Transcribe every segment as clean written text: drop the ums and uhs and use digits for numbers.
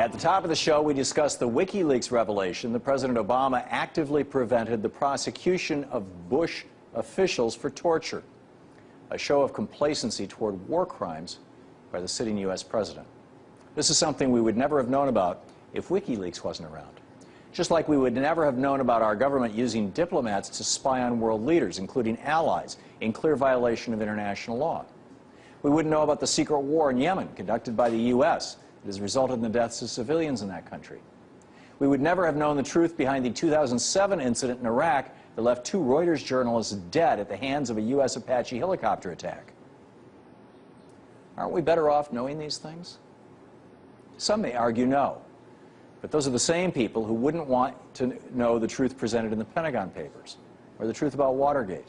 At the top of the show, we discussed the WikiLeaks revelation that President Obama actively prevented the prosecution of Bush officials for torture, a show of complacency toward war crimes by the sitting U.S. president. This is something we would never have known about if WikiLeaks wasn't around. Just like we would never have known about our government using diplomats to spy on world leaders, including allies, in clear violation of international law. We wouldn't know about the secret war in Yemen conducted by the U.S. that has resulted in the deaths of civilians in that country. We would never have known the truth behind the 2007 incident in Iraq that left 2 Reuters journalists dead at the hands of a U.S. Apache helicopter attack. Aren't we better off knowing these things? Some may argue no. But those are the same people who wouldn't want to know the truth presented in the Pentagon Papers or the truth about Watergate.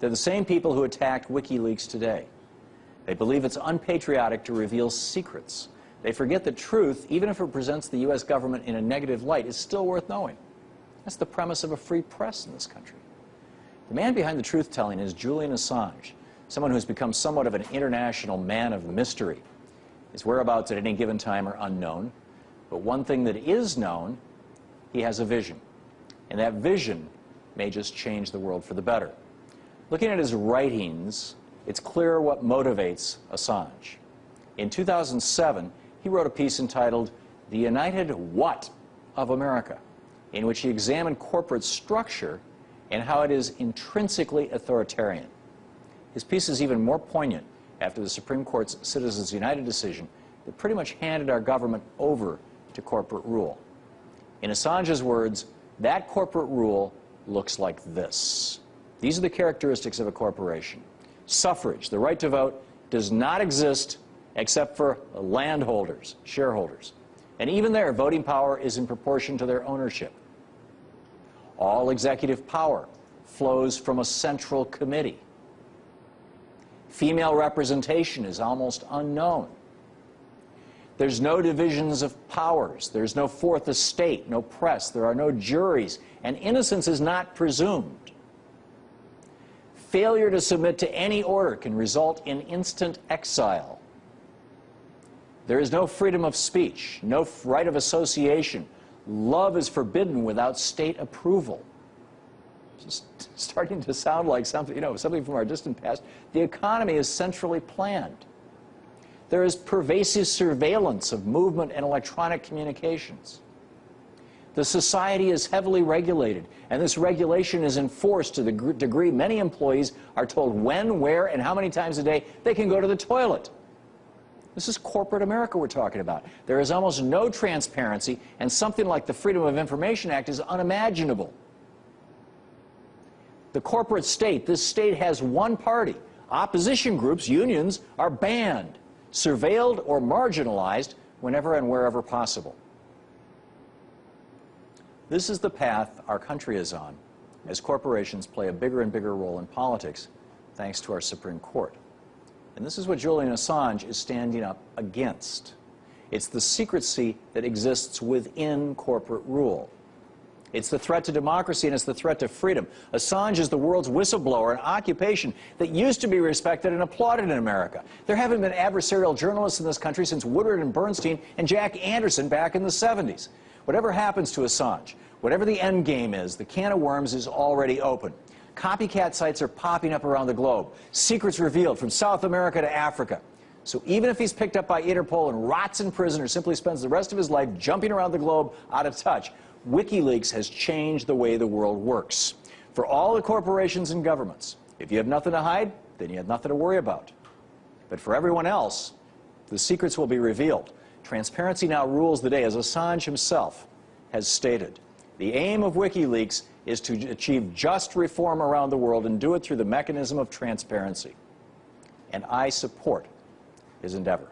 They're the same people who attacked WikiLeaks today. They believe it's unpatriotic to reveal secrets. They forget that truth, even if it presents the U.S. government in a negative light, is still worth knowing. That's the premise of a free press in this country. The man behind the truth-telling is Julian Assange, someone who's become somewhat of an international man of mystery. His whereabouts at any given time are unknown. But one thing that is known, he has a vision. And that vision may just change the world for the better. Looking at his writings, it's clear what motivates Assange. In 2007, he wrote a piece entitled "The United What of America," in which he examined corporate structure and how it is intrinsically authoritarian. His piece is even more poignant after the Supreme Court's Citizens United decision that pretty much handed our government over to corporate rule. In Assange's words, that corporate rule looks like this. These are the characteristics of a corporation. Suffrage, the right to vote, does not exist except for landholders, shareholders. And even there, voting power is in proportion to their ownership. All executive power flows from a central committee. Female representation is almost unknown. There's no divisions of powers. There's no fourth estate, no press. There are no juries, and innocence is not presumed. Failure to submit to any order can result in instant exile. There is no freedom of speech, no right of association. Love is forbidden without state approval. Just starting to sound like something, something from our distant past. The economy is centrally planned. There is pervasive surveillance of movement and electronic communications. The society is heavily regulated, and this regulation is enforced to the degree many employees are told when, where, and how many times a day they can go to the toilet. This is corporate America we're talking about. There is almost no transparency, and something like the Freedom of Information Act is unimaginable. The corporate state, this state has one party. Opposition groups, unions, are banned, surveilled or marginalized whenever and wherever possible. This is the path our country is on as corporations play a bigger and bigger role in politics thanks to our Supreme Court. And this is what Julian Assange is standing up against. It's the secrecy that exists within corporate rule. It's the threat to democracy, and it's the threat to freedom. Assange is the world's whistleblower, an occupation that used to be respected and applauded in America. There haven't been adversarial journalists in this country since Woodward and Bernstein and Jack Anderson back in the 70s. Whatever happens to Assange, whatever the end game is, the can of worms is already open. Copycat sites are popping up around the globe. Secrets revealed from South America to Africa. So even if he's picked up by Interpol and rots in prison or simply spends the rest of his life jumping around the globe out of touch, WikiLeaks has changed the way the world works. For all the corporations and governments, if you have nothing to hide, then you have nothing to worry about. But for everyone else, the secrets will be revealed. Transparency now rules the day, as Assange himself has stated. The aim of WikiLeaks is to achieve just reform around the world and do it through the mechanism of transparency. And I support his endeavor.